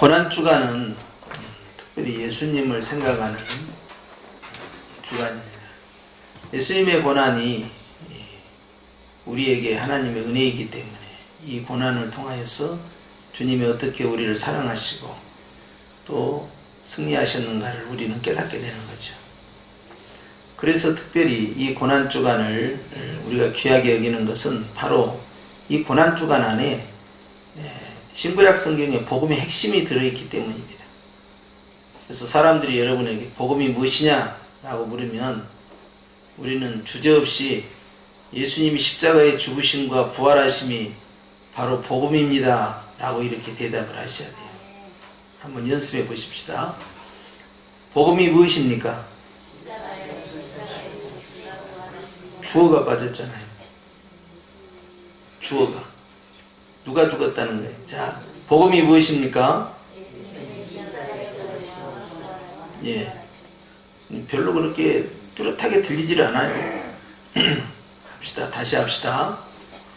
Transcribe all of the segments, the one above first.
고난주간은 특별히 예수님을 생각하는 주간입니다. 예수님의 고난이 우리에게 하나님의 은혜이기 때문에 이 고난을 통하여서 주님이 어떻게 우리를 사랑하시고 또 승리하셨는가를 우리는 깨닫게 되는 거죠. 그래서 특별히 이 고난주간을 우리가 귀하게 여기는 것은 바로 이 고난주간 안에 신구약 성경에 복음의 핵심이 들어있기 때문입니다. 그래서 사람들이 여러분에게 복음이 무엇이냐 라고 물으면 우리는 주저없이 예수님이 십자가에 죽으심과 부활하심이 바로 복음입니다 라고 이렇게 대답을 하셔야 돼요. 한번 연습해 보십시다. 복음이 무엇입니까? 주어가 빠졌잖아요. 주어가. 누가 죽었다는 거예요. 자, 복음이 무엇입니까? 예. 별로 그렇게 뚜렷하게 들리질 않아요. 합시다. 다시 합시다.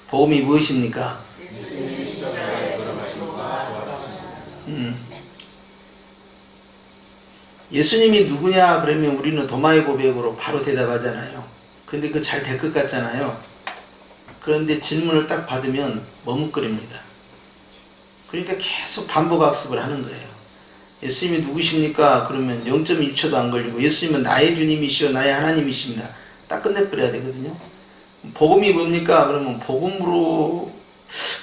복음이 무엇입니까? 예수님이 누구냐 그러면 우리는 도마의 고백으로 바로 대답하잖아요. 근데 그거 잘 될 것 같잖아요. 그런데 질문을 딱 받으면 머뭇거립니다. 그러니까 계속 반복 학습을 하는 거예요. 예수님이 누구십니까? 그러면 0.1초도 안 걸리고 예수님은 나의 주님이시오 나의 하나님이십니다. 딱 끝내버려야 되거든요. 복음이 뭡니까? 그러면 복음으로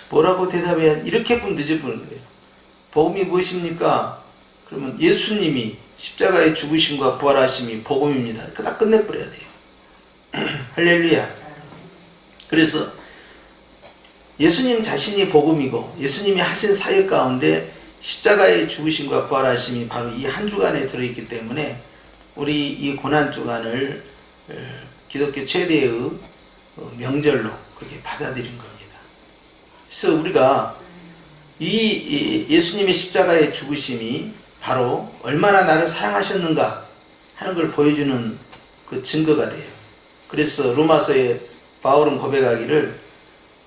뭐라고 대답해야 이렇게 하면 늦어버리는 거예요. 복음이 무엇입니까? 그러면 예수님이 십자가에 죽으심과 부활하심이 복음입니다. 딱 끝내버려야 돼요. 할렐루야. 그래서 예수님 자신이 복음이고 예수님이 하신 사역 가운데 십자가의 죽으심과 부활하심이 바로 이 한 주간에 들어있기 때문에 우리 이 고난주간을 기독교 최대의 명절로 그렇게 받아들인 겁니다. 그래서 우리가 이 예수님의 십자가의 죽으심이 바로 얼마나 나를 사랑하셨는가 하는 걸 보여주는 그 증거가 돼요. 그래서 로마서에 바울은 고백하기를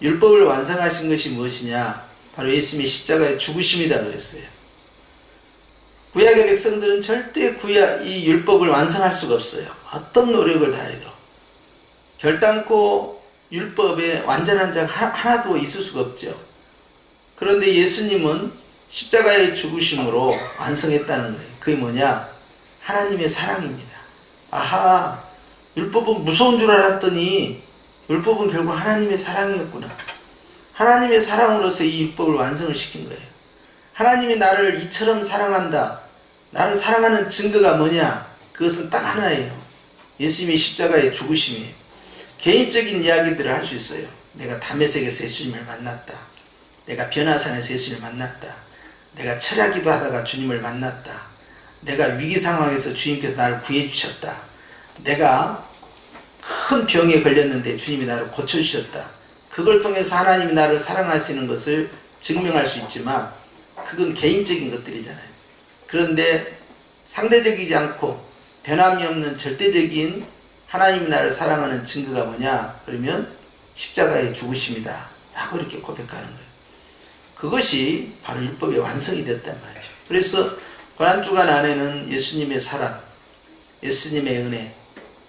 율법을 완성하신 것이 무엇이냐? 바로 예수님의 십자가의 죽으심이다 그랬어요. 구약의 백성들은 절대 이 율법을 완성할 수가 없어요. 어떤 노력을 다해도. 결단코 율법에 완전한 장 하나도 있을 수가 없죠. 그런데 예수님은 십자가의 죽으심으로 완성했다는 거예요. 그게 뭐냐? 하나님의 사랑입니다. 아하, 율법은 무서운 줄 알았더니 율법은 결국 하나님의 사랑이었구나. 하나님의 사랑으로서 이 율법을 완성을 시킨 거예요. 하나님이 나를 이처럼 사랑한다. 나를 사랑하는 증거가 뭐냐? 그것은 딱 하나예요. 예수님이 십자가의 죽으심이에요. 개인적인 이야기들을 할 수 있어요. 내가 다메섹에서 예수님을 만났다. 내가 변화산에서 예수님을 만났다. 내가 철야기도 하다가 주님을 만났다. 내가 위기 상황에서 주님께서 나를 구해 주셨다. 내가 큰 병에 걸렸는데 주님이 나를 고쳐주셨다. 그걸 통해서 하나님이 나를 사랑하시는 것을 증명할 수 있지만 그건 개인적인 것들이잖아요. 그런데 상대적이지 않고 변함이 없는 절대적인 하나님이 나를 사랑하는 증거가 뭐냐? 그러면 십자가의 죽으심이다 라고 이렇게 고백하는 거예요. 그것이 바로 율법의 완성이 되었단 말이죠. 그래서 고난주간 안에는 예수님의 사랑, 예수님의 은혜,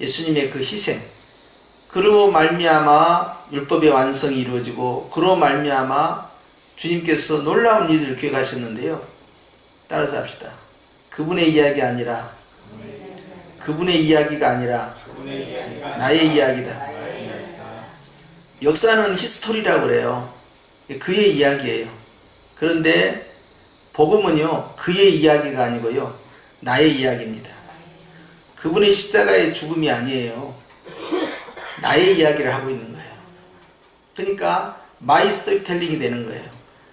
예수님의 그 희생, 그로 말미암아 율법의 완성이 이루어지고 그로 말미암아 주님께서 놀라운 일을 계획하셨는데요. 따라서 합시다. 그분의 이야기가 아니라 그분의 이야기가 아니라 나의 이야기다. 역사는 히스토리라고 그래요. 그의 이야기예요. 그런데 복음은요, 그의 이야기가 아니고요, 나의 이야기입니다. 그분의 십자가의 죽음이 아니에요. 나의 이야기를 하고 있는 거예요. 그러니까 마이 스토리텔링이 되는 거예요.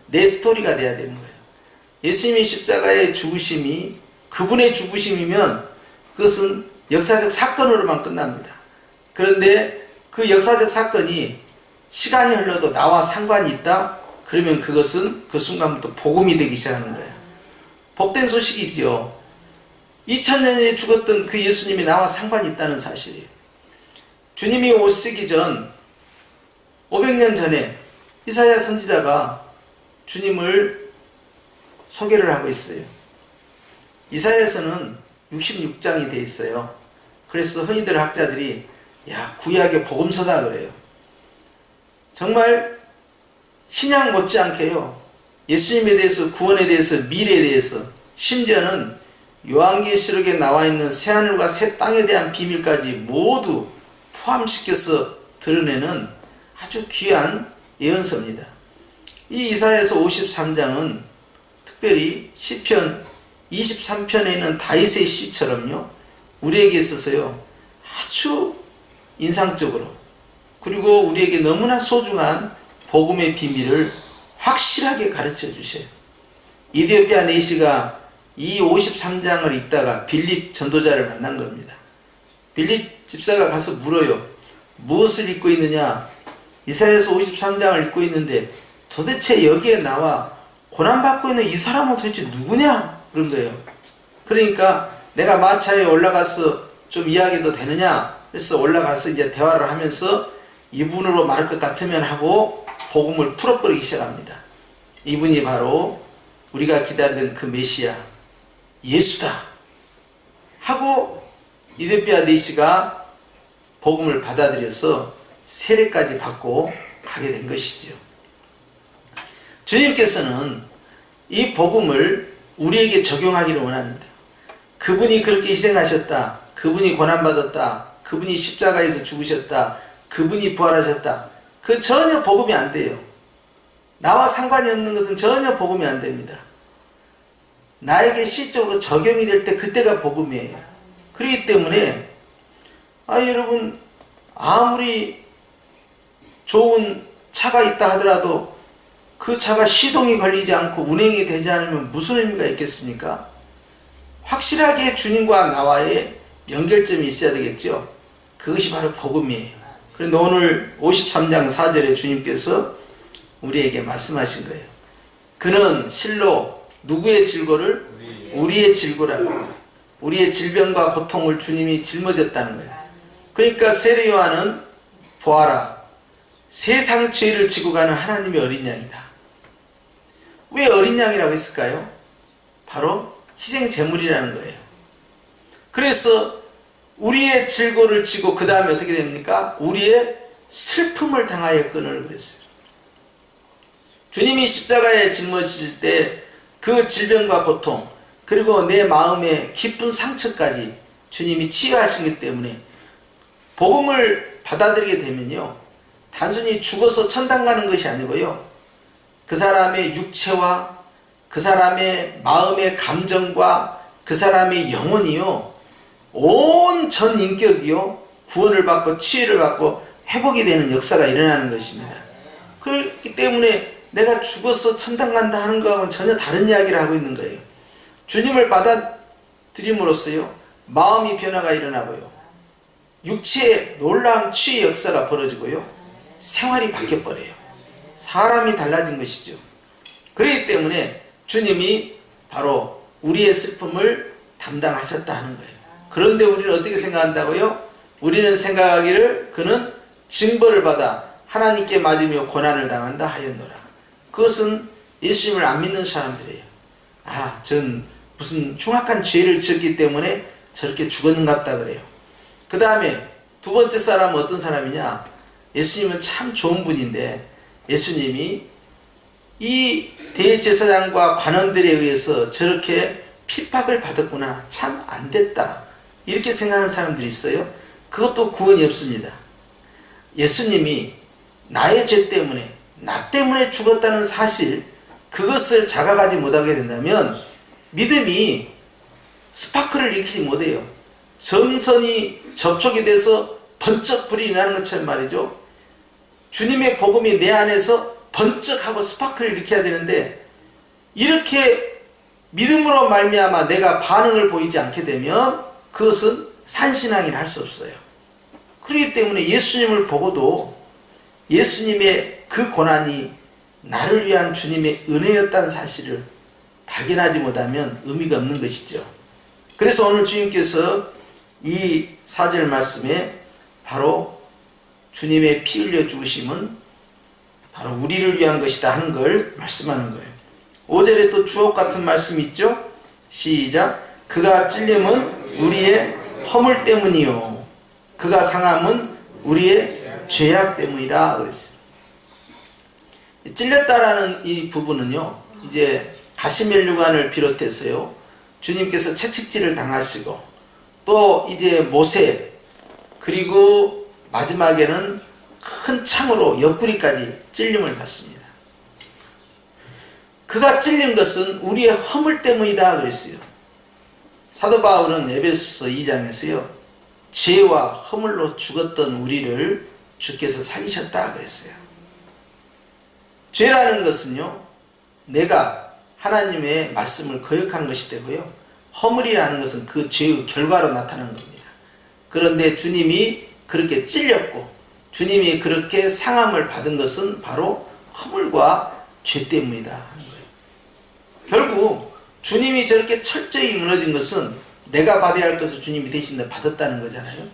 내 스토리가 돼야 되는 거예요. 예수님의 십자가의 죽으심이 그분의 죽으심이면 그것은 역사적 사건으로만 끝납니다. 그런데 그 역사적 사건이 시간이 흘러도 나와 상관이 있다? 그러면 그것은 그 순간부터 복음이 되기 시작하는 거예요. 복된 소식이지요. 2000년에 죽었던 그 예수님이 나와 상관이 있다는 사실이에요. 주님이 오시기 전 500년 전에 이사야 선지자가 주님을 소개를 하고 있어요. 이사야서는 66장이 돼 있어요. 그래서 흔히들 학자들이 야, 구약의 복음서다 그래요. 정말 신약 못지않게요. 예수님에 대해서, 구원에 대해서, 미래에 대해서, 심지어는 요한계시록에 나와 있는 새하늘과 새 땅에 대한 비밀까지 모두 포함시켜서 드러내는 아주 귀한 예언서입니다. 이 이사야서 53장은 특별히 시편 23편에 있는 다윗의 시처럼요, 우리에게 있어서요 아주 인상적으로, 그리고 우리에게 너무나 소중한 복음의 비밀을 확실하게 가르쳐 주셔요. 이디오피아 내시가 이 53장을 읽다가 빌립 전도자를 만난 겁니다. 빌립 집사가 가서 물어요. 무엇을 읽고 있느냐? 이사야서 53장을 읽고 있는데 도대체 여기에 나와 고난받고 있는 이 사람은 도대체 누구냐? 그런 거예요. 그러니까 내가 마차에 올라가서 좀 이야기도 되느냐? 그래서 올라가서 이제 대화를 하면서 이분으로 말할 것 같으면 하고 복음을 풀어버리기 시작합니다. 이분이 바로 우리가 기다리던 그 메시아 예수다 하고 이디오피아 내시가 복음을 받아들여서 세례까지 받고 가게 된 것이지요. 주님께서는 이 복음을 우리에게 적용하기를 원합니다. 그분이 그렇게 희생하셨다, 그분이 고난받았다, 그분이 십자가에서 죽으셨다, 그분이 부활하셨다, 그 전혀 복음이 안 돼요. 나와 상관이 없는 것은 전혀 복음이 안 됩니다. 나에게 실적으로 적용이 될 때 그때가 복음이에요. 그렇기 때문에 여러분, 아무리 좋은 차가 있다 하더라도 그 차가 시동이 걸리지 않고 운행이 되지 않으면 무슨 의미가 있겠습니까? 확실하게 주님과 나와의 연결점이 있어야 되겠죠. 그것이 바로 복음이에요. 그런데 오늘 53장 4절에 주님께서 우리에게 말씀하신 거예요. 그는 실로 누구의 질고를? 우리의 질고라고. 우리의 질병과 고통을 주님이 짊어졌다는 거예요. 그러니까 세례 요한은 보아라, 세상 죄를 지고 가는 하나님의 어린 양이다. 왜 어린 양이라고 했을까요? 바로 희생 제물이라는 거예요. 그래서 우리의 질고를 지고 그 다음에 어떻게 됩니까? 우리의 슬픔을 당하여 끊으려고 그랬어요. 주님이 십자가에 짊어지실 때 그 질병과 고통, 그리고 내 마음의 깊은 상처까지 주님이 치유하시기 때문에 복음을 받아들이게 되면요, 단순히 죽어서 천당 가는 것이 아니고요, 그 사람의 육체와 그 사람의 마음의 감정과 그 사람의 영혼이요, 온 전 인격이요, 구원을 받고 치유를 받고 회복이 되는 역사가 일어나는 것입니다. 그렇기 때문에 내가 죽어서 천당 간다 하는 거하고는 전혀 다른 이야기를 하고 있는 거예요. 주님을 받아들임으로써요, 마음이 변화가 일어나고요, 육체의 놀라운 치유 역사가 벌어지고요, 생활이 바뀌어버려요. 사람이 달라진 것이죠. 그렇기 때문에 주님이 바로 우리의 슬픔을 담당하셨다 하는 거예요. 그런데 우리는 어떻게 생각한다고요? 우리는 생각하기를 그는 징벌을 받아 하나님께 맞으며 고난을 당한다 하였노라. 그것은 예수님을 안 믿는 사람들이에요. 전 무슨 흉악한 죄를 지었기 때문에 저렇게 죽었는갑다 그래요. 그 다음에 두 번째 사람은 어떤 사람이냐? 예수님은 참 좋은 분인데 예수님이 이 대제사장과 관원들에 의해서 저렇게 핍박을 받았구나, 참 안 됐다, 이렇게 생각하는 사람들이 있어요. 그것도 구원이 없습니다. 예수님이 나의 죄 때문에, 나 때문에 죽었다는 사실, 그것을 자각하지 못하게 된다면 믿음이 스파크를 일으키지 못해요. 전선이 접촉이 돼서 번쩍 불이 나는 것처럼 말이죠. 주님의 복음이 내 안에서 번쩍하고 스파크를 일으켜야 되는데, 이렇게 믿음으로 말미암아 내가 반응을 보이지 않게 되면 그것은 산신앙이라 할 수 없어요. 그렇기 때문에 예수님을 보고도 예수님의 그 고난이 나를 위한 주님의 은혜였다는 사실을 발견하지 못하면 의미가 없는 것이죠. 그래서 오늘 주님께서 이 4절 말씀에 바로 주님의 피 흘려 죽으심은 바로 우리를 위한 것이다 하는 걸 말씀하는 거예요. 5절에 또 주옥 같은 말씀이 있죠. 시작. 그가 찔림은 우리의 허물 때문이요 그가 상함은 우리의 죄악 때문이라 그랬어요. 찔렸다라는 이 부분은요, 이제 가시멜류관을 비롯해서요, 주님께서 채찍질을 당하시고 또 이제 모세, 그리고 마지막에는 큰 창으로 옆구리까지 찔림을 받습니다. 그가 찔린 것은 우리의 허물 때문이다 그랬어요. 사도 바울은 에베소서 2장에서요, 죄와 허물로 죽었던 우리를 주께서 살리셨다 그랬어요. 죄라는 것은요, 내가 하나님의 말씀을 거역하는 것이 되고요, 허물이라는 것은 그 죄의 결과로 나타나는 겁니다. 그런데 주님이 그렇게 찔렸고 주님이 그렇게 상함을 받은 것은 바로 허물과 죄 때문이다 하는 거예요. 결국 주님이 저렇게 철저히 무너진 것은 내가 받아야 할 것을 주님이 대신 받았다는 거잖아요.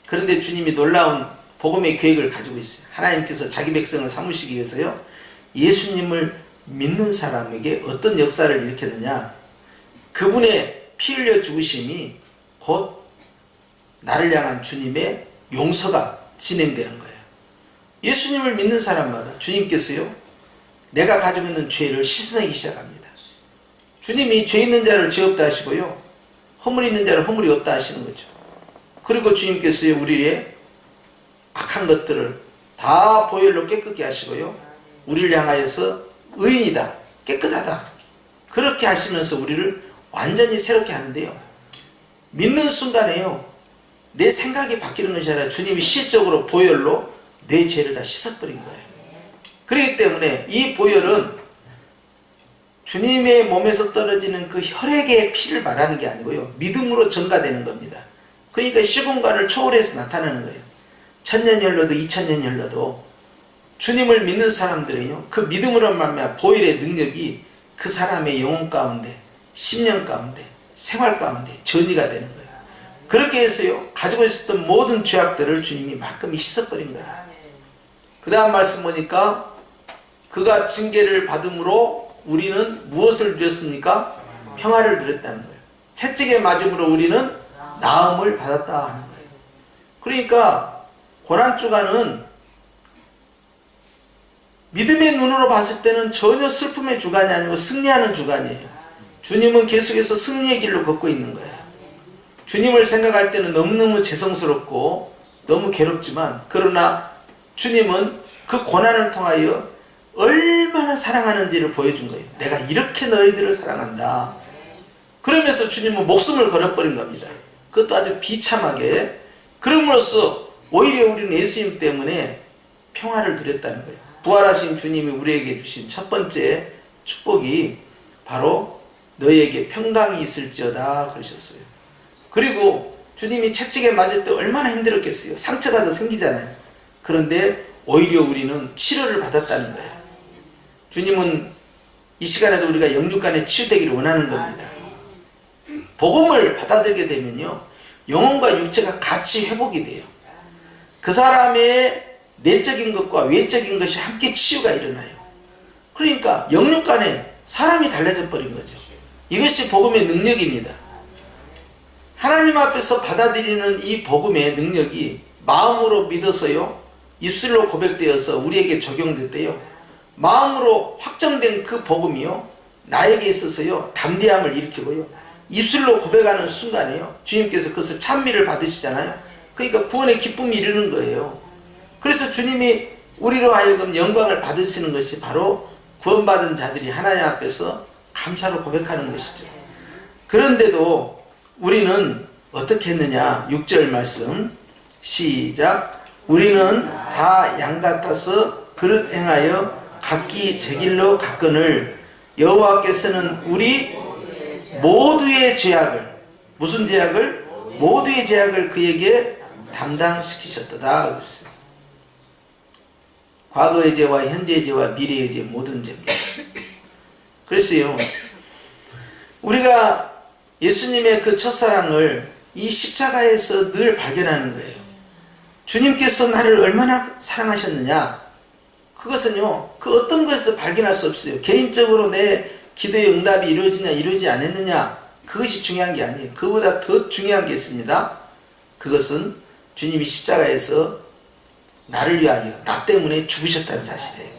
그런데 주님이 놀라운 복음의 계획을 가지고 있어요. 하나님께서 자기 백성을 삼으시기 위해서요, 예수님을 믿는 사람에게 어떤 역사를 일으켰느냐, 그분의 피 흘려 죽으심이 곧 나를 향한 주님의 용서가 진행되는 거예요. 예수님을 믿는 사람마다 주님께서요, 내가 가지고 있는 죄를 씻어내기 시작합니다. 주님이 죄 있는 자를 죄 없다 하시고요, 허물 있는 자를 허물이 없다 하시는 거죠. 그리고 주님께서요, 우리의 악한 것들을 다 보혈로 깨끗게 하시고요, 우리를 향하여서 의인이다, 깨끗하다, 그렇게 하시면서 우리를 완전히 새롭게 하는데요, 믿는 순간에요, 내 생각이 바뀌는 것이 아니라 주님이 실적으로 보혈로 내 죄를 다 씻어버린 거예요. 그렇기 때문에 이 보혈은 주님의 몸에서 떨어지는 그 혈액의 피를 말하는 게 아니고요, 믿음으로 전가되는 겁니다. 그러니까 시공간을 초월해서 나타나는 거예요. 천년 흘러도 2000년 흘러도 주님을 믿는 사람들은요, 그 믿음으로 말미암아 보혈의 능력이 그 사람의 영혼 가운데, 심령 가운데, 생활 가운데 전이가 되는 거예요. 그렇게 해서요, 가지고 있었던 모든 죄악들을 주님이 말끔히 씻어버린 거예요. 그 다음 말씀 보니까 그가 징계를 받음으로 우리는 무엇을 누렸습니까? 평화를 누렸다는 거예요. 채찍에 맞음으로 우리는 나음을 받았다 하는 거예요. 그러니까 고난주간은 믿음의 눈으로 봤을 때는 전혀 슬픔의 주간이 아니고 승리하는 주간이에요. 주님은 계속해서 승리의 길로 걷고 있는 거예요. 주님을 생각할 때는 너무너무 죄송스럽고 너무 괴롭지만, 그러나 주님은 그 고난을 통하여 얼마나 사랑하는지를 보여준 거예요. 내가 이렇게 너희들을 사랑한다. 그러면서 주님은 목숨을 걸어버린 겁니다. 그것도 아주 비참하게. 그럼으로써 오히려 우리는 예수님 때문에 평화를 누렸다는 거예요. 부활하신 주님이 우리에게 주신 첫 번째 축복이 바로 너희에게 평강이 있을지어다 그러셨어요. 그리고 주님이 채찍에 맞을 때 얼마나 힘들었겠어요. 상처가 더 생기잖아요. 그런데 오히려 우리는 치료를 받았다는 거예요. 주님은 이 시간에도 우리가 영육간에 치유되기를 원하는 겁니다. 복음을 받아들이게 되면요, 영혼과 육체가 같이 회복이 돼요. 그 사람의 내적인 것과 외적인 것이 함께 치유가 일어나요. 그러니까 영육간에 사람이 달라져 버린 거죠. 이것이 복음의 능력입니다. 하나님 앞에서 받아들이는 이 복음의 능력이 마음으로 믿어서요, 입술로 고백되어서 우리에게 적용됐대요. 마음으로 확정된 그 복음이요, 나에게 있어서요, 담대함을 일으키고요, 입술로 고백하는 순간에요, 주님께서 그것을 찬미를 받으시잖아요. 그러니까 구원의 기쁨이 이르는 거예요. 그래서 주님이 우리로 하여금 영광을 받으시는 것이 바로 구원받은 자들이 하나님 앞에서 감사로 고백하는 것이죠. 그런데도 우리는 어떻게 했느냐. 6절 말씀 시작. 우리는 다 양 같아서 그릇 행하여 각기 제 길로 갔거늘 여호와께서는 우리 모두의 죄악을, 무슨 죄악을? 모두의 죄악을 그에게 담당시키셨도다 그랬어요. 과거의 죄와 현재의 죄와 미래의 죄, 모든 죄입니다. 그랬어요. 우리가 예수님의 그 첫사랑을 이 십자가에서 늘 발견하는 거예요. 주님께서 나를 얼마나 사랑하셨느냐, 그것은요, 그 어떤 것에서 발견할 수 없어요. 개인적으로 내 기도의 응답이 이루어지냐 이루어지지 않았느냐, 그것이 중요한 게 아니에요. 그보다 더 중요한 게 있습니다. 그것은 주님이 십자가에서 나를 위하여, 나 때문에 죽으셨다는 사실이에요.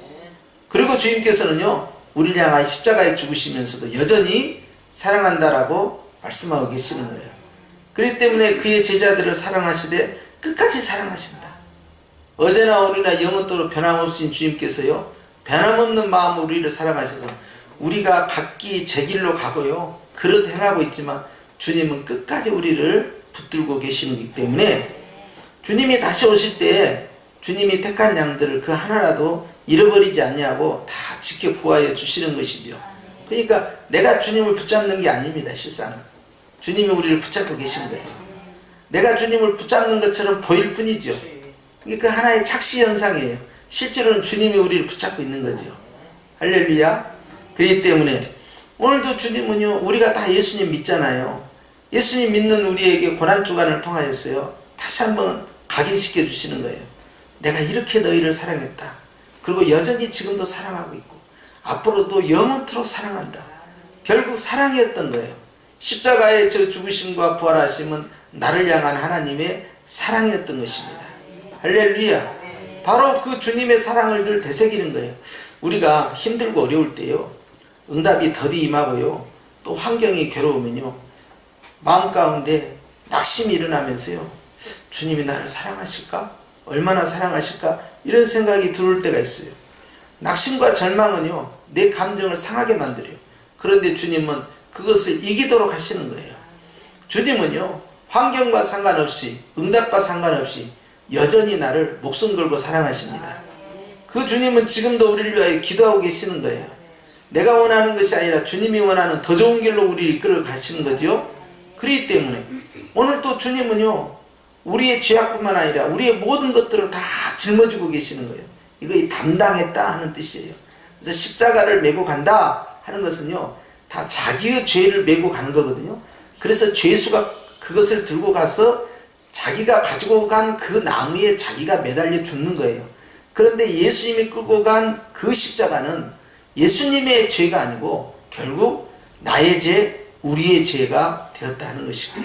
그리고 주님께서는요, 우리를 향하여 십자가에 죽으시면서도 여전히 사랑한다라고 말씀하고 계시는 거예요. 그렇기 때문에 그의 제자들을 사랑하시되 끝까지 사랑하신다. 어제나 오늘이나 영원토록 변함없으신 주님께서요, 변함없는 마음으로 우리를 사랑하셔서 우리가 각기 제 길로 가고요, 그릇 행하고 있지만 주님은 끝까지 우리를 붙들고 계시기 때문에 주님이 다시 오실 때 주님이 택한 양들을 그 하나라도 잃어버리지 아니하고 다 지켜 보호하여 주시는 것이죠. 그러니까 내가 주님을 붙잡는 게 아닙니다. 실상은 주님이 우리를 붙잡고 계신 거예요. 내가 주님을 붙잡는 것처럼 보일 뿐이죠. 이게 그 하나의 착시 현상이에요. 실제로는 주님이 우리를 붙잡고 있는 거죠. 할렐루야. 그렇기 때문에 오늘도 주님은요, 우리가 다 예수님 믿잖아요. 예수님 믿는 우리에게 고난주간을 통하였어요, 다시 한번 각인시켜 주시는 거예요. 내가 이렇게 너희를 사랑했다. 그리고 여전히 지금도 사랑하고 있고 앞으로도 영원토록 사랑한다. 결국 사랑이었던 거예요. 십자가의 저 죽으심과 부활하심은 나를 향한 하나님의 사랑이었던 것입니다. 할렐루야. 바로 그 주님의 사랑을 늘 되새기는 거예요. 우리가 힘들고 어려울 때요, 응답이 더디 임하고요, 또 환경이 괴로우면요, 마음 가운데 낙심이 일어나면서요, 주님이 나를 사랑하실까? 얼마나 사랑하실까? 이런 생각이 들어올 때가 있어요. 낙심과 절망은요, 내 감정을 상하게 만들어요. 그런데 주님은 그것을 이기도록 하시는 거예요. 주님은요, 환경과 상관없이, 응답과 상관없이 여전히 나를 목숨 걸고 사랑하십니다. 그 주님은 지금도 우리를 위하여 기도하고 계시는 거예요. 내가 원하는 것이 아니라 주님이 원하는 더 좋은 길로 우리를 이끌어 가시는 거죠. 그렇기 때문에 오늘 또 주님은요, 우리의 죄악뿐만 아니라 우리의 모든 것들을 다 짊어지고 계시는 거예요. 이거 담당했다 하는 뜻이에요. 그래서 십자가를 메고 간다 하는 것은요, 다 자기의 죄를 메고 가는 거거든요. 그래서 죄수가 그것을 들고 가서 자기가 가지고 간 그 나무에 자기가 매달려 죽는 거예요. 그런데 예수님이 끌고 간 그 십자가는 예수님의 죄가 아니고 결국 나의 죄, 우리의 죄가 되었다 하는 것이고,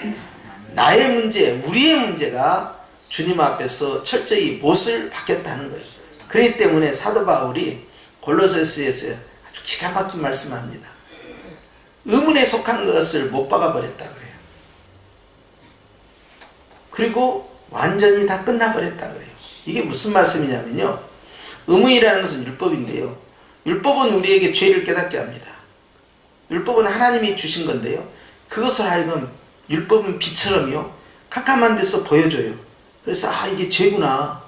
나의 문제, 우리의 문제가 주님 앞에서 철저히 못을 박혔다는 거예요. 그렇기 때문에 사도 바울이 골로새서에서 아주 기가 막힌 말씀합니다. 의문에 속한 것을 못 박아버렸다 그래요. 그리고 완전히 다 끝나버렸다 그래요. 이게 무슨 말씀이냐면요, 의문이라는 것은 율법인데요, 율법은 우리에게 죄를 깨닫게 합니다. 율법은 하나님이 주신 건데요, 그것을 하여금 율법은 빛처럼요, 캄캄한 데서 보여줘요. 그래서 이게 죄구나,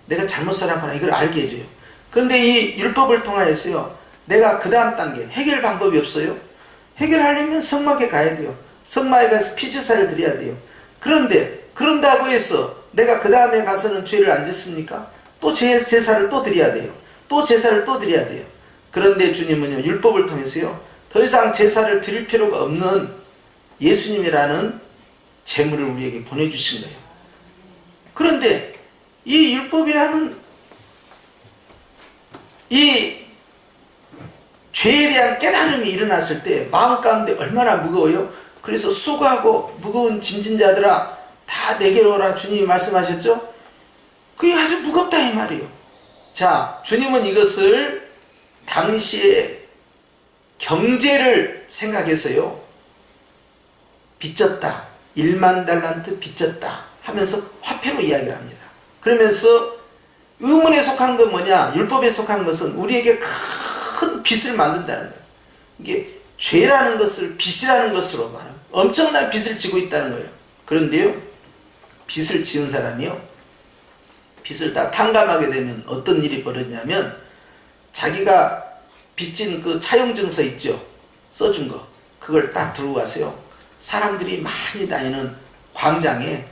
내가 잘못 살았구나, 이걸 알게 해줘요. 그런데 이 율법을 통하여서요, 내가 그 다음 단계 해결 방법이 없어요. 해결하려면 성막에 가야 돼요. 성막에 가서 피제사를 드려야 돼요. 그런데 그런다고 해서 내가 그 다음에 가서는 죄를 안 짓습니까? 또 제사를 또 드려야 돼요. 또 제사를 또 드려야 돼요. 그런데 주님은요, 율법을 통해서요, 더 이상 제사를 드릴 필요가 없는 예수님이라는 제물을 우리에게 보내주신 거예요. 그런데 이 율법이라는 이 죄에 대한 깨달음이 일어났을 때 마음 가운데 얼마나 무거워요? 그래서 수고하고 무거운 짐진 자들아 다 내게로 오라, 주님이 말씀하셨죠? 그게 아주 무겁다 이 말이에요. 자, 주님은 이것을 당시에 경제를 생각해서요, 빚졌다, 1만 달란트 빚졌다 하면서 화폐로 이야기를 합니다. 그러면서 의문에 속한 건 뭐냐, 율법에 속한 것은 우리에게 큰 빚을 만든다는 거예요. 이게 죄라는 것을 빚이라는 것으로 말합니다. 엄청난 빚을 지고 있다는 거예요. 그런데요, 빚을 지은 사람이요, 빚을 다 탕감하게 되면 어떤 일이 벌어지냐면, 자기가 빚진 그 차용증서 있죠, 써준 거, 그걸 딱 들고 가세요. 사람들이 많이 다니는 광장에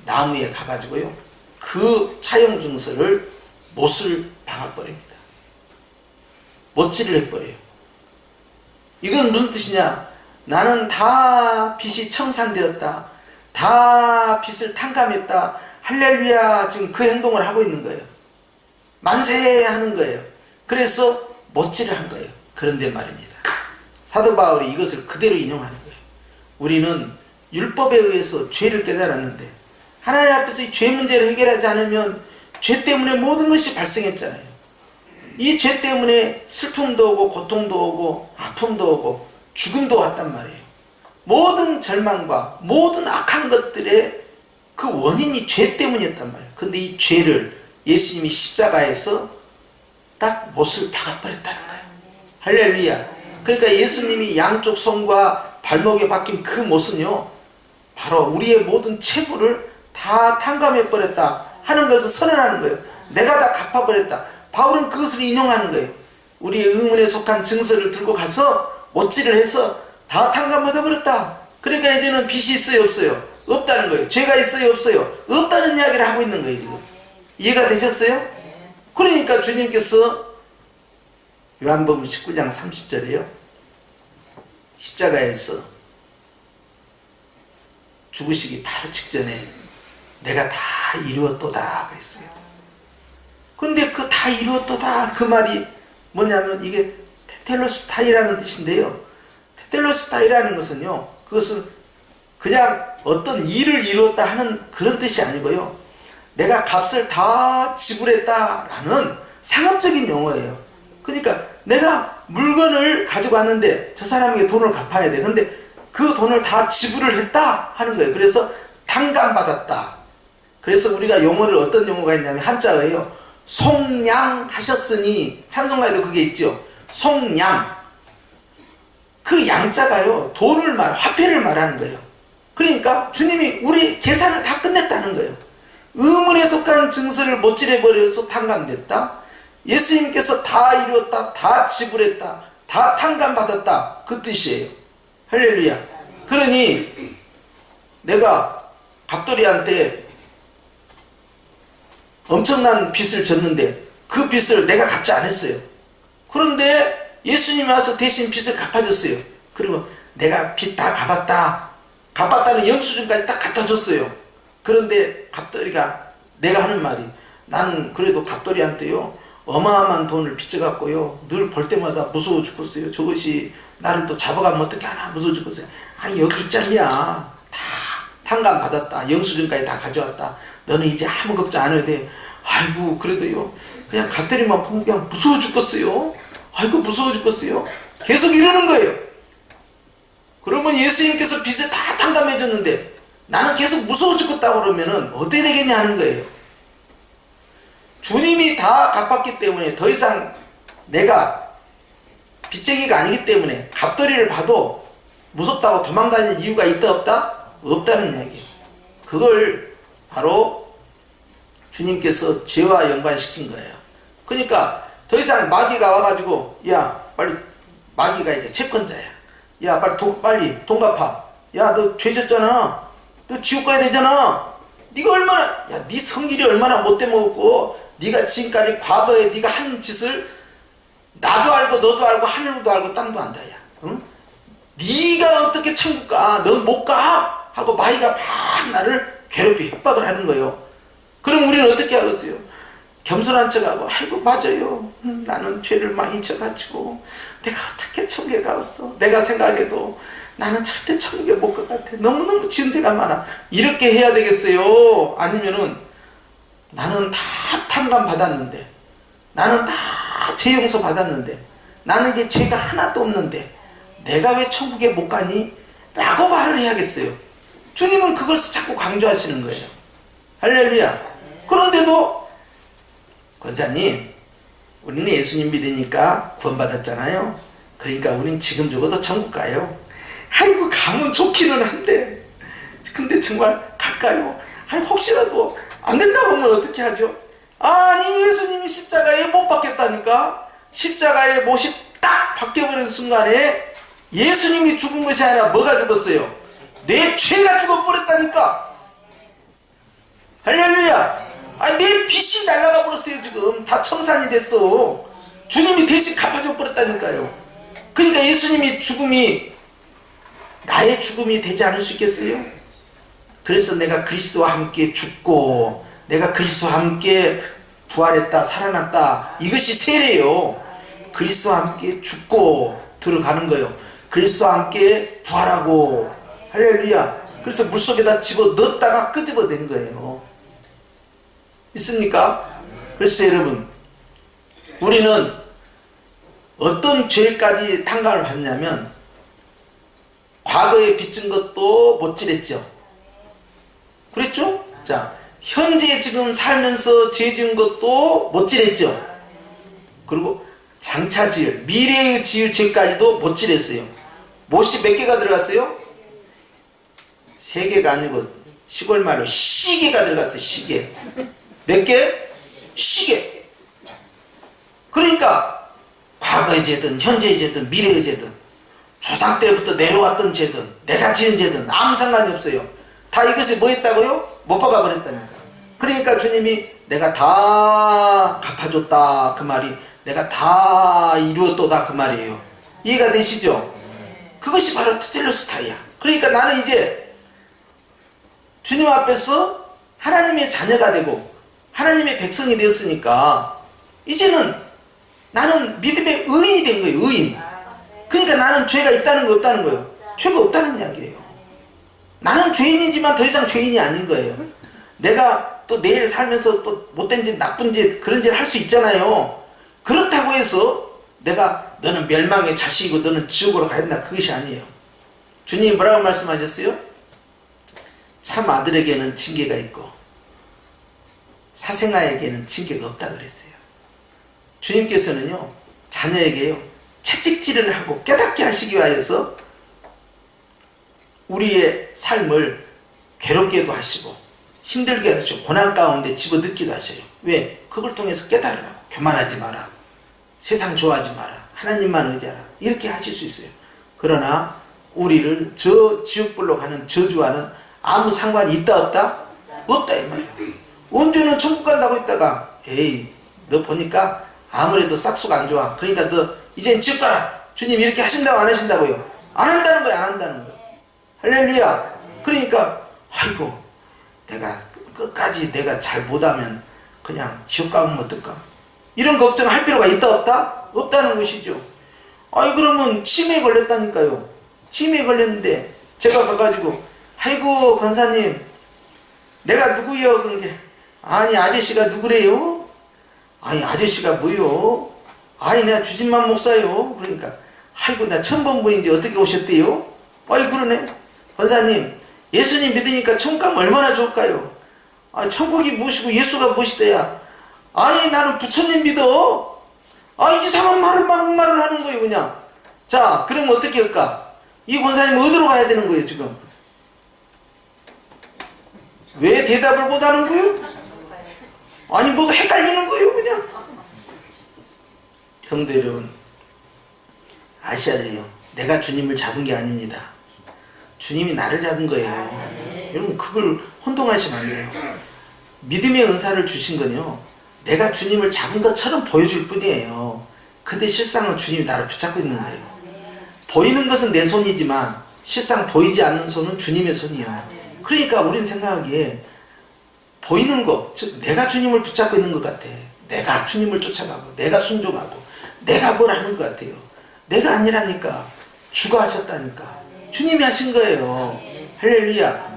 나무에 가가지고요, 그 차용증서를 못을 박아버립니다. 못질을 해버려요. 이건 무슨 뜻이냐, 나는 다 빚이 청산되었다, 다 빚을 탕감했다, 할렐루야, 지금 그 행동을 하고 있는 거예요. 만세 하는 거예요. 그래서 못질을 한 거예요. 그런데 말입니다. 사도 바울이 이것을 그대로 인용하는 거예요. 우리는 율법에 의해서 죄를 깨달았는데 하나님 앞에서 이 죄 문제를 해결하지 않으면 죄 때문에 모든 것이 발생했잖아요. 이 죄 때문에 슬픔도 오고 고통도 오고 아픔도 오고 죽음도 왔단 말이에요. 모든 절망과 모든 악한 것들의 그 원인이 죄 때문이었단 말이에요. 근데 이 죄를 예수님이 십자가에서 딱 못을 박아버렸다는 거예요. 할렐루야. 그러니까 예수님이 양쪽 손과 발목에 박힌 그 못은요, 바로 우리의 모든 채부를 다 탕감해버렸다 하는 것을 선언하는 거예요. 내가 다 갚아버렸다. 바울은 그것을 인용하는 거예요. 우리의 의문에 속한 증서를 들고 가서 못질을 해서 다 탕감받아버렸다. 그러니까 이제는 빚이 있어요, 없어요? 없다는 거예요. 죄가 있어요, 없어요? 없다는 이야기를 하고 있는 거예요, 지금. 이해가 되셨어요? 그러니까 주님께서 요한복음 19장 30절에요. 십자가에서 죽으시기 바로 직전에 내가 다 이루었도다 그랬어요. 근데 그 다 이루었도다 그 말이 뭐냐면 이게 테텔로스타이라는 뜻인데요. 테텔로스타이라는 것은요, 그것은 그냥 어떤 일을 이루었다 하는 그런 뜻이 아니고요, 내가 값을 다 지불했다라는 상업적인 용어예요. 그러니까 내가 물건을 가지고 왔는데 저 사람에게 돈을 갚아야 돼. 근데 그 돈을 다 지불을 했다 하는 거예요. 그래서 탕감받았다. 그래서 우리가 용어를 어떤 용어가 있냐면 한자어예요. 속량하셨으니, 찬송가에도 그게 있죠. 속량. 그 양자가요, 돈을 화폐를 말하는 거예요. 그러니까 주님이 우리 계산을 다 끝냈다는 거예요. 의문에 속한 증서를 못질해버려서 탕감됐다. 예수님께서 다 이루었다, 다 지불했다, 다 탕감받았다, 그 뜻이에요. 할렐루야. 그러니 내가 갑돌이한테 엄청난 빚을 졌는데 그 빚을 내가 갚지 않았어요. 그런데 예수님이 와서 대신 빚을 갚아줬어요. 그리고 내가 빚 다 갚았다는 영수증까지 딱 갖다 줬어요. 그런데 갑돌이가, 내가 하는 말이, 나는 그래도 갑돌이한테요 어마어마한 돈을 빚져갖고요 늘 볼 때마다 무서워 죽겠어요. 저것이 나를 또 잡아가면 어떻게 하나 무서워 죽겠어요. 아니 여기 있잖냐, 다 탕감 받았다, 영수증까지 다 가져왔다, 너는 이제 아무 걱정 안 해도 돼. 아이고 그래도요 그냥 갑돌이만 보면 그냥 무서워 죽겠어요. 아이고 무서워 죽겠어요. 계속 이러는 거예요. 그러면 예수님께서 빚을 다 탕감해 줬는데 나는 계속 무서워 죽겠다고 그러면은 어떻게 되겠냐 하는 거예요. 주님이 다 갚았기 때문에 더 이상 내가 빚쟁이가 아니기 때문에 갑돌이를 봐도 무섭다고 도망다니는 이유가 있다 없다? 없다는 이야기예요. 그걸 바로 주님께서 죄와 연관시킨 거예요. 그러니까 더 이상 마귀가 와가지고, 야 빨리, 마귀가 이제 채권자야, 야 빨리 돈 갚아, 야 너 죄 졌잖아, 너 지옥 가야 되잖아, 네가 얼마나, 야 네 성질이 얼마나 못돼 먹었고 네가 지금까지 과거에 네가 한 짓을 나도 알고 너도 알고 하늘도 알고 땅도 안다. 야, 응? 네가 어떻게 천국 가? 넌 못 가? 하고 마귀가 막 나를 괴롭히 협박을 하는 거예요. 그럼 우리는 어떻게 하겠어요? 겸손한 척하고, 아이고 맞아요, 나는 죄를 많이 져가지고 내가 어떻게 천국에 가겠어? 내가 생각해도 나는 절대 천국에 못 갈 것 같아. 너무너무 지은 데가 많아. 이렇게 해야 되겠어요? 아니면은 나는 다 탕감 받았는데, 나는 다 죄 용서 받았는데, 나는 이제 죄가 하나도 없는데 내가 왜 천국에 못 가니? 라고 말을 해야겠어요. 주님은 그것을 자꾸 강조하시는 거예요. 할렐루야. 그런데도 권사님, 우리는 예수님 믿으니까 구원받았잖아요. 그러니까 우린 지금 죽어도 천국 가요. 아이고 가면 좋기는 한데, 근데 정말 갈까요? 아니 혹시라도 안 된다고 하면 어떻게 하죠? 아니 예수님이 십자가에 못 박혔다니까. 십자가에 못이 딱 박혀버린 순간에 예수님이 죽은 것이 아니라 뭐가 죽었어요? 내 죄가 죽어버렸다니까. 할렐루야. 아니 내 빚이 날아가 버렸어요. 지금 다 청산이 됐어. 주님이 대신 갚아줘 버렸다니까요. 그러니까 예수님이 죽음이 나의 죽음이 되지 않을 수 있겠어요? 그래서 내가 그리스도와 함께 죽고 내가 그리스도와 함께 부활했다 살아났다 이것이 세례요. 그리스도와 함께 죽고 들어가는 거예요. 그리스도와 함께 부활하고 할렐루야. 그래서 물속에다 집어넣었다가 끄집어낸 거예요. 있습니까? 그래서 여러분 우리는 어떤 죄까지 탕감을 받냐면 과거에 빚진 것도 못 지냈죠. 그랬죠? 자, 현재 지금 살면서 죄 지은 것도 못 지냈죠. 그리고 장차 지을 미래에 지을 죄까지도 못 지냈어요. 못이 몇 개가 들어갔어요? 3개가 아니고 시골 말로 시계가 들어갔어요. 시계. 몇 개? 시계. 그러니까 과거의 죄든 현재의 죄든 미래의 죄든 조상 때부터 내려왔던 죄든 내가 지은 죄든 아무 상관이 없어요. 다 이것이 뭐 했다고요? 못 박아버렸다니까. 그러니까 주님이 내가 다 갚아줬다 그 말이 내가 다 이루었도다 그 말이에요. 이해가 되시죠? 그것이 바로 테텔레스타이야. 그러니까 나는 이제 주님 앞에서 하나님의 자녀가 되고 하나님의 백성이 되었으니까 이제는 나는 믿음의 의인이 된 거예요. 의인. 그러니까 나는 죄가 있다는 거 없다는 거예요. 죄가 없다는 이야기예요. 나는 죄인이지만 더 이상 죄인이 아닌 거예요. 내가 또 내일 살면서 또 못된 짓 나쁜 짓 그런 짓 할 수 있잖아요. 그렇다고 해서 내가 너는 멸망의 자식이고 너는 지옥으로 가야 된다 그것이 아니에요. 주님이 뭐라고 말씀하셨어요? 참 아들에게는 징계가 있고 사생아에게는 징계가 없다 그랬어요. 주님께서는요 자녀에게요 채찍질을 하고 깨닫게 하시기 위하여서 우리의 삶을 괴롭게도 하시고 힘들게 하시고 고난 가운데 집어넣기도 하셔요. 왜? 그걸 통해서 깨달으라고. 교만하지 마라. 세상 좋아하지 마라. 하나님만 의지하라. 이렇게 하실 수 있어요. 그러나 우리를 저 지옥불로 가는 저주와는 아무 상관이 있다 없다? 없다 이 말이에요. 언제는 천국 간다고 했다가 에이 너 보니까 아무래도 싹수가 안 좋아. 그러니까 너 이젠 지옥 가라. 주님 이렇게 하신다고 안 하신다고요? 안 한다는 거예요. 안 한다는 거예요. 할렐루야. 그러니까 아이고 내가 끝까지 내가 잘 못하면 그냥 지옥 가면 어떨까? 이런 걱정할 필요가 있다 없다? 없다는 것이죠. 아이 그러면 치매에 걸렸다니까요. 치매에 걸렸는데 제가 가가지고 아이고 권사님 내가 누구요? 그러게 아니 아저씨가 누구래요? 아니 아저씨가 뭐요? 아니 내가 주진만 목사요. 그러니까 아이고 나 처음 본 분인데 어떻게 오셨대요? 아이 그러네. 권사님 예수님 믿으니까 천국 가면 얼마나 좋을까요? 아 천국이 무엇이고 예수가 무엇이대야? 아니 나는 부처님 믿어. 아 이상한 말을 하는 거예요 그냥. 자 그럼 어떻게 할까? 이 권사님 어디로 가야 되는 거예요 지금? 왜 대답을 못하는 거예요? 아니 뭐가 헷갈리는 거예요 그냥. 성도 여러분 아셔야 돼요. 내가 주님을 잡은 게 아닙니다. 주님이 나를 잡은 거예요. 여러분 그걸 혼동하시면 안 돼요. 믿음의 은사를 주신 건요 내가 주님을 잡은 것처럼 보여줄 뿐이에요. 근데 실상은 주님이 나를 붙잡고 있는 거예요. 보이는 것은 내 손이지만 실상 보이지 않는 손은 주님의 손이에요. 그러니까 우린 생각하기에 보이는 것, 즉 내가 주님을 붙잡고 있는 것 같아. 내가 주님을 쫓아가고 내가 순종하고 내가 뭘 하는 것 같아요. 내가 아니라니까. 주가 하셨다니까. 주님이 하신 거예요. 할렐루야.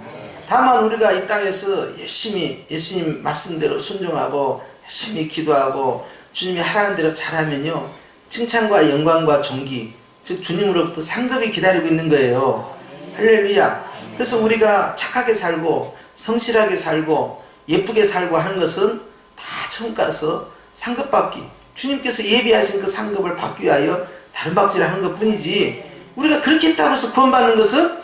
다만 우리가 이 땅에서 열심히 예수님 말씀대로 순종하고 열심히 기도하고 주님이 하라는 대로 잘하면요 칭찬과 영광과 존귀 즉 주님으로부터 상급이 기다리고 있는 거예요. 할렐루야. 그래서 우리가 착하게 살고 성실하게 살고 예쁘게 살고 하는 것은 다 처음 가서 상급 받기 주님께서 예비하신 그 상급을 받기 위하여 다른 박질을 하는 것 뿐이지 우리가 그렇게 했다고 해서 구원받는 것은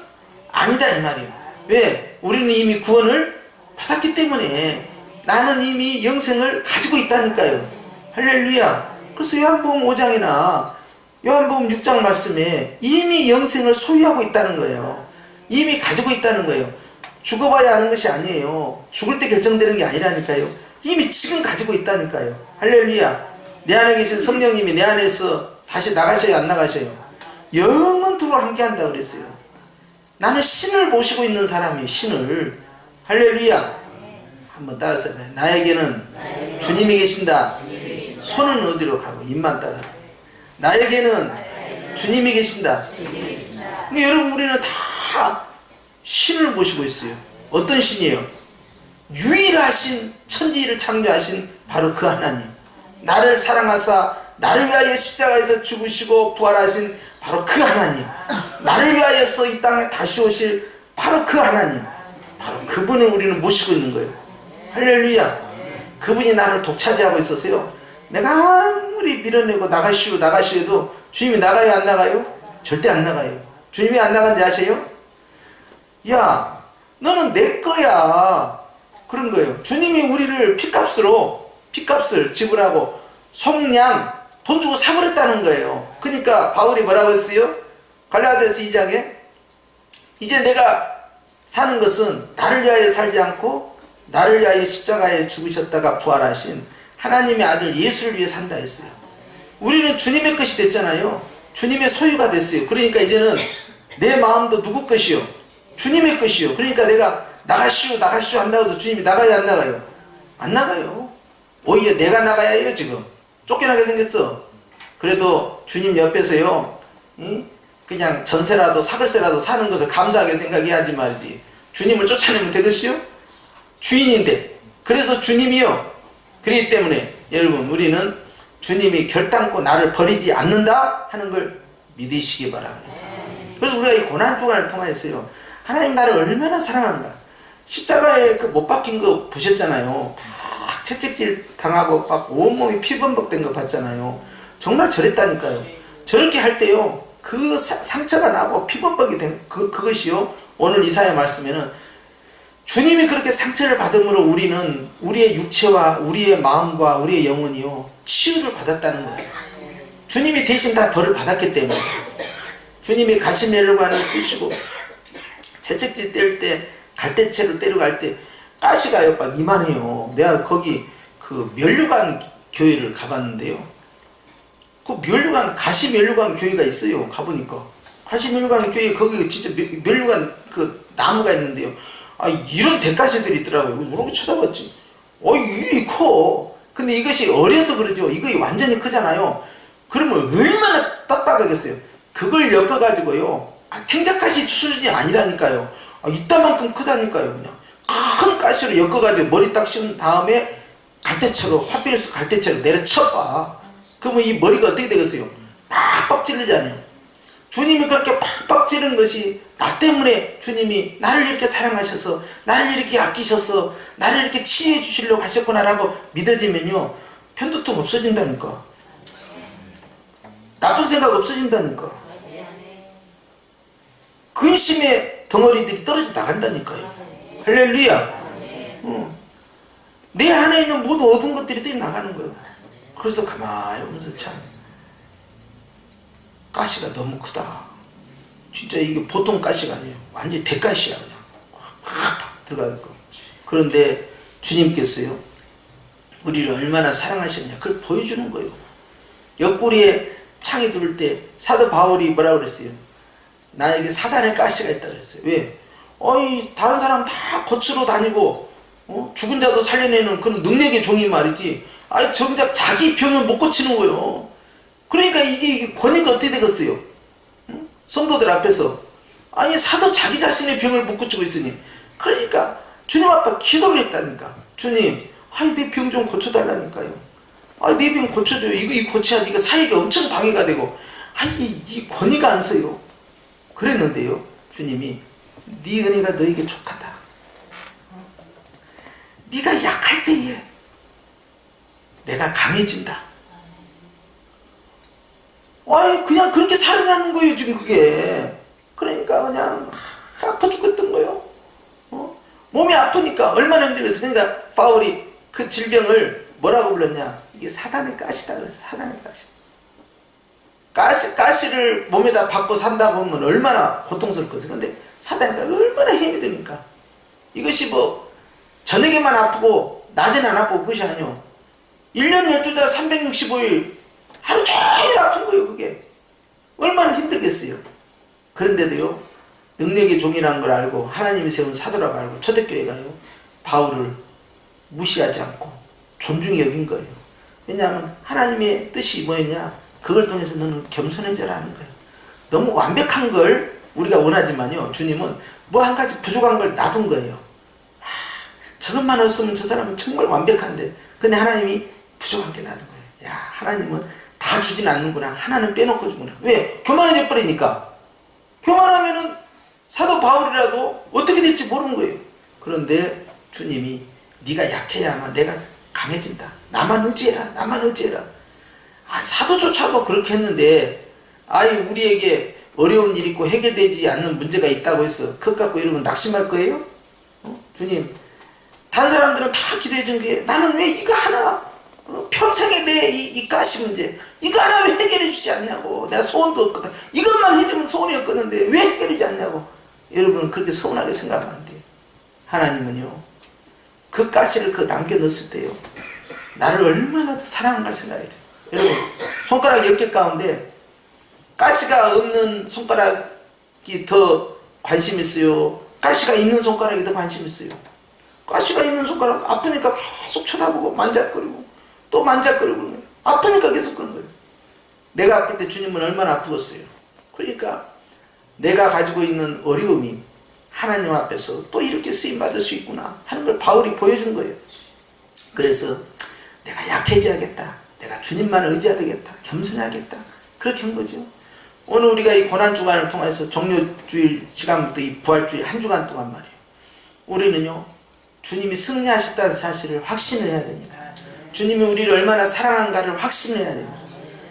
아니다 이 말이에요. 왜? 우리는 이미 구원을 받았기 때문에 나는 이미 영생을 가지고 있다니까요. 할렐루야. 그래서 요한복음 5장이나 요한복음 6장 말씀에 이미 영생을 소유하고 있다는 거예요. 이미 가지고 있다는 거예요. 죽어봐야 하는 것이 아니에요. 죽을 때 결정되는 게 아니라니까요. 이미 지금 가지고 있다니까요. 할렐루야. 내 안에 계신 성령님이 내 안에서 다시 나가셔요 안 나가셔요? 영원토록 함께한다 그랬어요. 나는 신을 모시고 있는 사람이에요. 신을. 할렐루야. 한번 따라서 나에게는 주님이 계신다. 손은 어디로 가고 입만 따라. 나에게는 주님이 계신다. 그러니까 여러분 우리는 다 신을 모시고 있어요. 어떤 신이에요? 유일하신 천지를 창조하신 바로 그 하나님. 나를 사랑하사 나를 위하여 십자가에서 죽으시고 부활하신 바로 그 하나님. 나를 위하여서 이 땅에 다시 오실 바로 그 하나님. 바로 그분을 우리는 모시고 있는 거예요. 할렐루야. 그분이 나를 독차지하고 있어서요, 내가 아무리 밀어내고 나가시어도 주님이 나가요 안 나가요? 절대 안 나가요. 주님이 안 나간지 아세요? 야, 너는 내 거야. 그런 거예요. 주님이 우리를 피값을 지불하고 속량 돈 주고 사버렸다는 거예요. 그러니까 바울이 뭐라고 했어요? 갈라디아서 2장에 이제 내가 사는 것은 나를 위하여 살지 않고 나를 위하여 십자가에 죽으셨다가 부활하신 하나님의 아들 예수를 위해 산다 했어요. 우리는 주님의 것이 됐잖아요. 주님의 소유가 됐어요. 그러니까 이제는 내 마음도 누구 것이요? 주님의 것이요. 그러니까 내가 나가시오 한다고 해서 주님이 나가요 안 나가요? 안 나가요. 오히려 내가 나가야 해요. 지금 쫓겨나게 생겼어. 그래도 주님 옆에서요, 그냥 전세라도 사글세라도 사는 것을 감사하게 생각해야지 말이지. 주님을 쫓아내면 되겠어요? 주인인데. 그래서 주님이요. 그렇기 때문에 여러분 우리는 주님이 결단코 나를 버리지 않는다 하는 걸 믿으시기 바랍니다. 그래서 우리가 이 고난주간을 통하여서요, 하나님 나를 얼마나 사랑한가. 십자가에 그 못 박힌 거 보셨잖아요. 막 채찍질 당하고 막 온몸이 피범벅된 거 봤잖아요. 정말 저랬다니까요. 저렇게 할 때요, 그 상처가 나고 피범벅이 된 그것이요, 오늘 이사야 말씀에는 주님이 그렇게 상처를 받음으로 우리는 우리의 육체와 우리의 마음과 우리의 영혼이요 치유를 받았다는 거예요. 주님이 대신 다 벌을 받았기 때문에. 주님이 가시멜로관을 쓰시고 채찍질 뗄 때 갈대채로 때려 갈 때 가시가요 막 이만해요. 내가 거기 그 면류관 교회를 가봤는데요, 그 면류관 가시면류관 교회가 있어요. 가보니까 가시면류관 교회 거기 진짜 면류관 그 나무가 있는데요, 아, 이런 대가시들이 있더라고요. 이렇게 쳐다봤지. 이 커. 근데 이것이 어려서 그러죠. 이거 완전히 크잖아요. 그러면 얼마나 딱딱하겠어요. 그걸 엮어가지고요, 탱자가시 수준이 아니라니까요. 이따만큼 크다니까요. 그냥 큰 가시로 엮어가지고 머리 딱 씌운 다음에 갈대채로, 파피루스 갈대채로 내려쳐봐. 그러면 이 머리가 어떻게 되겠어요? 팍팍 찔리잖아요. 주님이 그렇게 팍팍 찌른 것이 나 때문에 주님이 나를 이렇게 사랑하셔서 나를 이렇게 아끼셔서 나를 이렇게 치유해 주시려고 하셨구나라고 믿어지면요, 편두통 없어진다니까. 나쁜 생각 없어진다니까. 근심의 덩어리들이 떨어져 나간다니까요. 할렐루야. 내 안에 있는 모든 얻은 것들이 또 나가는 거예요. 그래서 가만히 보면서 참, 가시가 너무 크다. 진짜 이게 보통 가시가 아니에요. 완전히 대가시야. 그냥 확 들어가 있고. 그런데 주님께서요, 우리를 얼마나 사랑하셨냐 그걸 보여주는 거예요. 옆구리에 창이 들을 때 사도 바울이 뭐라고 그랬어요? 나에게 사단의 가시가 있다 그랬어요. 왜? 다른 사람 다 거칠어 다니고 죽은 자도 살려내는 그런 능력의 종이 말이지, 정작 자기 병을 못 고치는 거예요. 그러니까 이게 권위가 어떻게 되겠어요? 성도들 앞에서. 사도 자기 자신의 병을 못 고치고 있으니. 그러니까 주님 앞에 기도를 했다니까. 주님, 내 병 좀 고쳐달라니까요. 내 병 고쳐줘요. 이거 고쳐야지. 이거 사역에 엄청 방해가 되고. 이 권위가 안 서요. 그랬는데요, 주님이 네 은혜가 너에게 족하다. 네가 약할 때에 내가 강해진다. 그냥 그렇게 살아나는 거예요, 지금 그게. 그러니까 그냥 아파 죽겠던 거예요. 몸이 아프니까 얼마나 힘들겠어. 그러니까 바울이 그 질병을 뭐라고 불렀냐? 이게 사단의 가시다 그랬어. 사단의 가시. 가시를 몸에다 받고 산다 보면 얼마나 고통스러울 것이요. 근데 사단의 가시 얼마나 힘이 드니까. 이것이 저녁에만 아프고 낮에는 안 아프고 그것이 아니요. 1년 12달 365일 하루 종일 아픈 거예요. 그게 얼마나 힘들겠어요. 그런데도요, 능력의 종이라는 걸 알고 하나님이 세운 사도라고 알고 초대교회가요, 바울을 무시하지 않고 존중히 여긴 거예요. 왜냐하면 하나님의 뜻이 뭐였냐? 그걸 통해서 너는 겸손해져라 하는 거예요. 너무 완벽한 걸 우리가 원하지만요, 주님은 뭐 한 가지 부족한 걸 놔둔 거예요. 저것만 없으면 저 사람은 정말 완벽한데, 근데 하나님이 부족한 게 놔둔 거예요. 야, 하나님은 다 주진 않는구나. 하나는 빼놓고 주구나. 왜? 교만해져 버리니까. 교만하면은 사도 바울이라도 어떻게 될지 모르는 거예요. 그런데 주님이 네가 약해야만 내가 강해진다. 나만 의지해라. 나만 의지해라. 사도조차도 그렇게 했는데, 우리에게 어려운 일 있고 해결되지 않는 문제가 있다고 해서 그것 갖고 이러면 낙심할 거예요? 주님, 다른 사람들은 다 기도해 준 게 나는 왜 이거 하나, 평생에 내 이 가시 문제 이거 하나 왜 해결해 주지 않냐고. 내가 소원도 없거든. 이것만 해주면 소원이 없거든데 왜 해결하지 않냐고. 여러분은 그렇게 서운하게 생각하면 안 돼요. 하나님은요, 그 가시를 남겨 넣었을 때요, 나를 얼마나 더 사랑한가를 생각해야 돼요. 여러분, 손가락 10개 가운데 가시가 없는 손가락이 더 관심 있어요? 가시가 있는 손가락이 더 관심 있어요? 가시가 있는 손가락 아프니까 계속 쳐다보고 만작거리고 또 만작거리고 아프니까 계속 그런 거예요. 내가 아플 때 주님은 얼마나 아프겠어요. 그러니까 내가 가지고 있는 어려움이 하나님 앞에서 또 이렇게 쓰임받을 수 있구나 하는 걸 바울이 보여준 거예요. 그래서 내가 약해져야겠다. 내가 주님만 의지해야 되겠다. 겸손해야겠다. 그렇게 한 거죠. 오늘 우리가 이 고난주간을 통해서 종료주일 시간부터 이 부활주일 한 주간 동안 말이에요, 우리는요, 주님이 승리하셨다는 사실을 확신을 해야 됩니다. 주님이 우리를 얼마나 사랑한가를 확신해야 됩니다.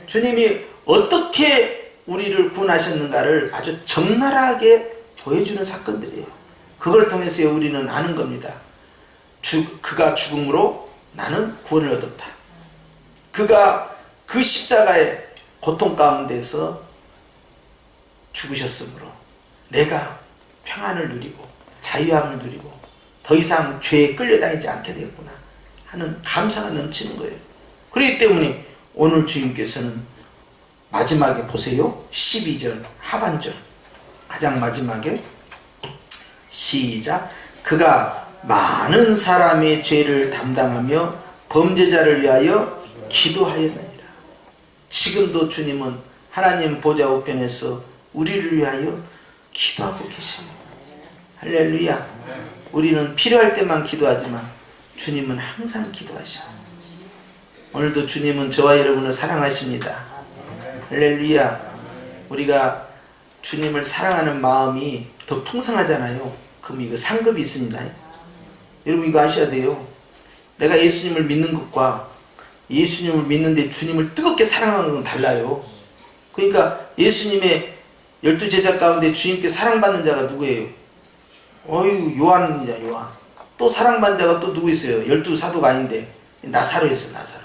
주님이 어떻게 우리를 구원하셨는가를 아주 적나라하게 보여주는 사건들이에요. 그걸 통해서 우리는 아는 겁니다. 그가 죽음으로 나는 구원을 얻었다. 그가 그 십자가의 고통 가운데서 죽으셨으므로 내가 평안을 누리고 자유함을 누리고 더 이상 죄에 끌려다니지 않게 되었구나 하는 감사가 넘치는 거예요. 그렇기 때문에 오늘 주님께서는 마지막에 보세요. 12절 하반절 가장 마지막에 시작. 그가 많은 사람의 죄를 담당하며 범죄자를 위하여 기도하였느니라. 지금도 주님은 하나님 보좌 우편에서 우리를 위하여 기도하고 계십니다. 할렐루야. 우리는 필요할 때만 기도하지만 주님은 항상 기도하셔. 오늘도 주님은 저와 여러분을 사랑하십니다. 할렐루야. 우리가 주님을 사랑하는 마음이 더 풍성하잖아요. 그럼 이거 상급이 있습니다. 여러분 이거 아셔야 돼요. 내가 예수님을 믿는 것과 예수님을 믿는데 주님을 뜨겁게 사랑하는 건 달라요. 그러니까 예수님의 12제자 가운데 주님께 사랑받는 자가 누구예요? 요한이냐, 요한. 또 사랑받는 자가 또 누구 있어요? 12사도가 아닌데 나사로였어요. 나사로.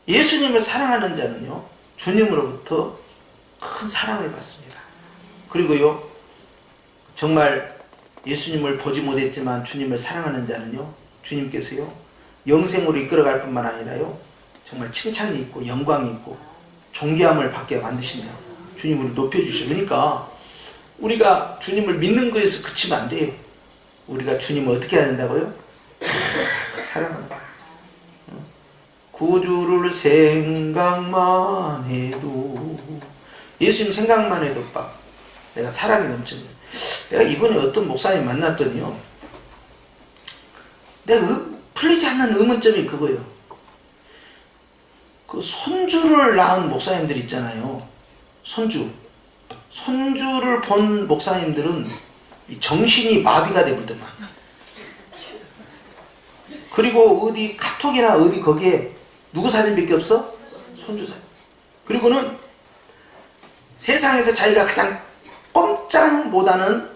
예수님을 사랑하는 자는요, 주님으로부터 큰 사랑을 받습니다. 그리고요, 정말 예수님을 보지 못했지만 주님을 사랑하는 자는요, 주님께서요, 영생으로 이끌어갈 뿐만 아니라요, 정말 칭찬이 있고 영광이 있고 존귀함을 받게 만드신다. 주님을 높여주시고. 그러니까 우리가 주님을 믿는 것에서 그치면 안 돼요. 우리가 주님을 어떻게 해야 된다고요? 사랑한다. 구주를 생각만 해도, 예수님 생각만 해도 막 내가 사랑이 넘치는. 내가 이번에 어떤 목사님 만났더니요, 내가 풀리지 않는 의문점이 그거예요. 그 손주를 낳은 목사님들 있잖아요. 손주를 본 목사님들은 정신이 마비가 되거든요. 그리고 어디 카톡이나 어디 거기에 누구 사진밖에 없어? 손주 사진. 그리고는 세상에서 자기가 가장 꼼짝 못하는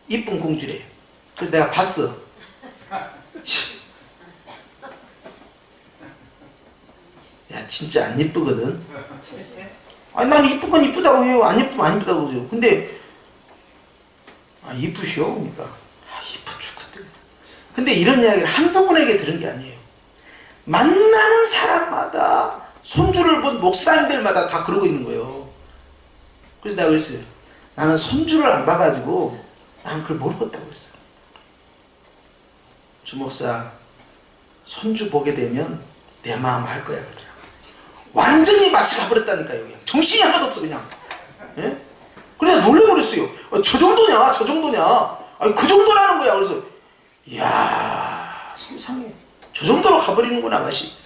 이쁜 공주래. 그래서 내가 봤어. 야, 진짜 안 이쁘거든. 아니, 난 이쁜 건 이쁘다고 해요. 안 이쁘면 안 이쁘다고 해요. 근데 이쁘셔. 그러니까 이쁘 죽거든. 근데 이런 이야기를 한두 분에게 들은 게 아니에요. 만나는 사람마다, 손주를 본 목사님들마다 다 그러고 있는 거예요. 그래서 내가 그랬어요. 나는 손주를 안 봐가지고 나는 그걸 모르겠다고 그랬어요. 주목사, 손주 보게 되면 내 마음 알 거야. 완전히 맛이 가버렸다니까요. 그냥 정신이 하나도 없어 그냥. 예? 그래서 놀래버렸어요. 저 정도냐? 저 정도냐? 아니 그 정도라는 거야. 그래서 이야 세상에 저 정도로 가버리는구나 맛이.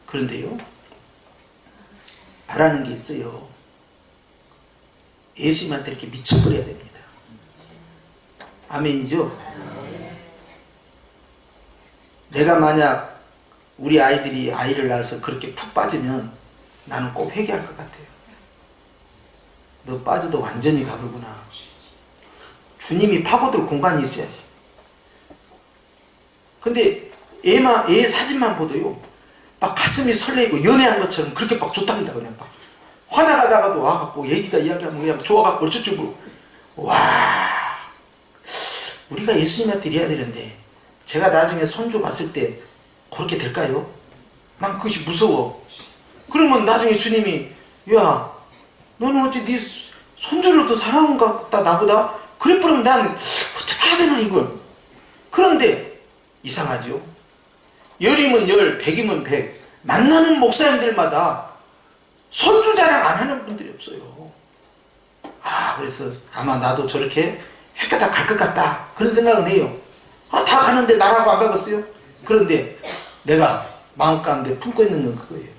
그런데요 바라는 게 있어요. 예수님한테 이렇게 미쳐버려야 됩니다. 아멘이죠? 내가 만약 우리 아이들이 아이를 낳아서 그렇게 푹 빠지면 나는 꼭 회개할 것 같아요. 너 빠져도 완전히 가버구나. 주님이 파고들 공간이 있어야지. 근데 애 사진만 보도요 막 가슴이 설레고 연애한 것처럼 그렇게 막 좋답니다. 그냥 막 화나가다가도 와갖고 얘기가 이야기하면 그냥 좋아갖고 저쪽으로. 와 우리가 예수님한테 이래야 되는데 제가 나중에 손주 봤을 때 그렇게 될까요? 난 그것이 무서워. 그러면 나중에 주님이 야 너는 어찌 네 손주를 더 사랑하는 것 같다 나보다? 그래 버리면 나는 어떻게 해야 되나 이걸. 그런데 이상하죠. 열이면 열, 백이면 백. 만나는 목사님들마다 손주 자랑 안 하는 분들이 없어요. 그래서 아마 나도 저렇게 헷가닥 갈 것 같다 그런 생각은 해요. 다 가는데 나라고 안 가겠어요? 그런데 내가 마음 가운데 품고 있는 건 그거예요.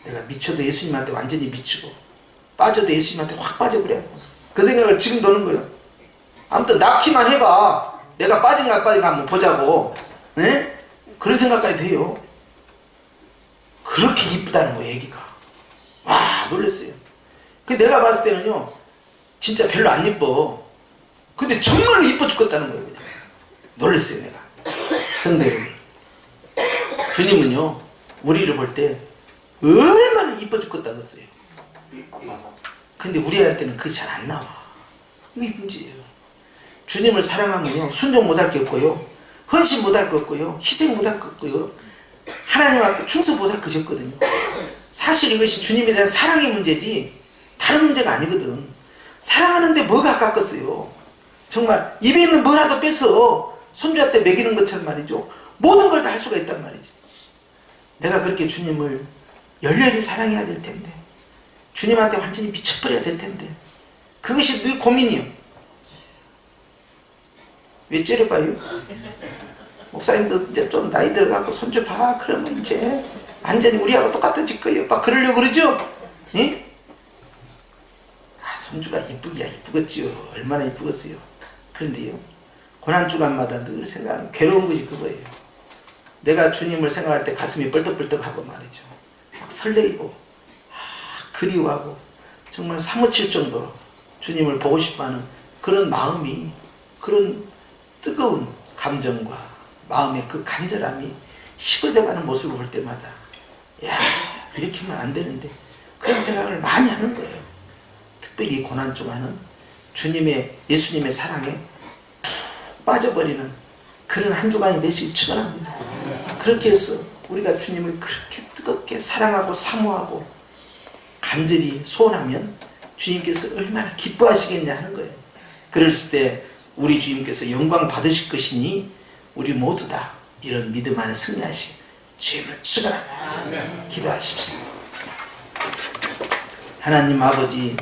내가 미쳐도 예수님한테 완전히 미치고 빠져도 예수님한테 확 빠져버려. 그 생각을 지금 도는 거예요. 아무튼 낳기만 해봐. 내가 빠진가 안 빠진가 한번 보자고. 네? 그런 생각까지 돼요. 그렇게 이쁘다는 거예요 애기가. 와 놀랐어요. 내가 봤을 때는요 진짜 별로 안 이뻐. 근데 정말로 이뻐 죽겠다는 거예요. 그냥 놀랐어요 내가. 성도 여러분, 주님은요 우리를 볼 때 얼마나 이뻐 죽겠다 그랬어요. 근데 우리한테는 그게 잘 안 나와. 이게 문제예요. 주님을 사랑하면요 순종 못할 게 없고요 헌신 못할 거 없고요 희생 못할 거 없고요 하나님 앞에 충성 못할 것이 없거든요. 사실 이것이 주님에 대한 사랑의 문제지 다른 문제가 아니거든. 사랑하는데 뭐가 아깝겠어요. 정말 입에 있는 뭐라도 뺏어 손주한테 먹이는 것처럼 말이죠. 모든 걸 다 할 수가 있단 말이지. 내가 그렇게 주님을 열렬히 사랑해야 될 텐데 주님한테 완전히 미쳐버려야 될 텐데 그것이 늘 고민이요. 왜 째려봐요? 목사님도 이제 좀 나이 들어가고 손주 봐 그러면 이제 완전히 우리하고 똑같아질 거예요. 막 그러려고 그러죠? 예? 손주가 이쁘기야 이쁘겠지요. 얼마나 이쁘겠어요. 그런데요 고난주간마다 늘 생각하는 괴로운 것이 그거예요. 내가 주님을 생각할 때 가슴이 뻘떡뻘떡하고 말이죠. 막 설레이고 그리워하고 정말 사무칠 정도로 주님을 보고 싶어하는 그런 마음이, 그런 뜨거운 감정과 마음의 그 간절함이 식어져가는 모습을 볼 때마다 야 이렇게 하면 안 되는데 그런 생각을 많이 하는 거예요. 특별히 고난주간은 주님의 예수님의 사랑에 푹 빠져버리는 그런 한 주간이 되시길 축원합니다. 그렇게 해서 우리가 주님을 그렇게 뜨겁게 사랑하고 사모하고 간절히 소원하면 주님께서 얼마나 기뻐하시겠냐 하는 거예요. 그랬을 때 우리 주님께서 영광 받으실 것이니 우리 모두 다 이런 믿음 안에 승리하시고 주님을 축원합니다. 기도하십시오. 하나님 아버지,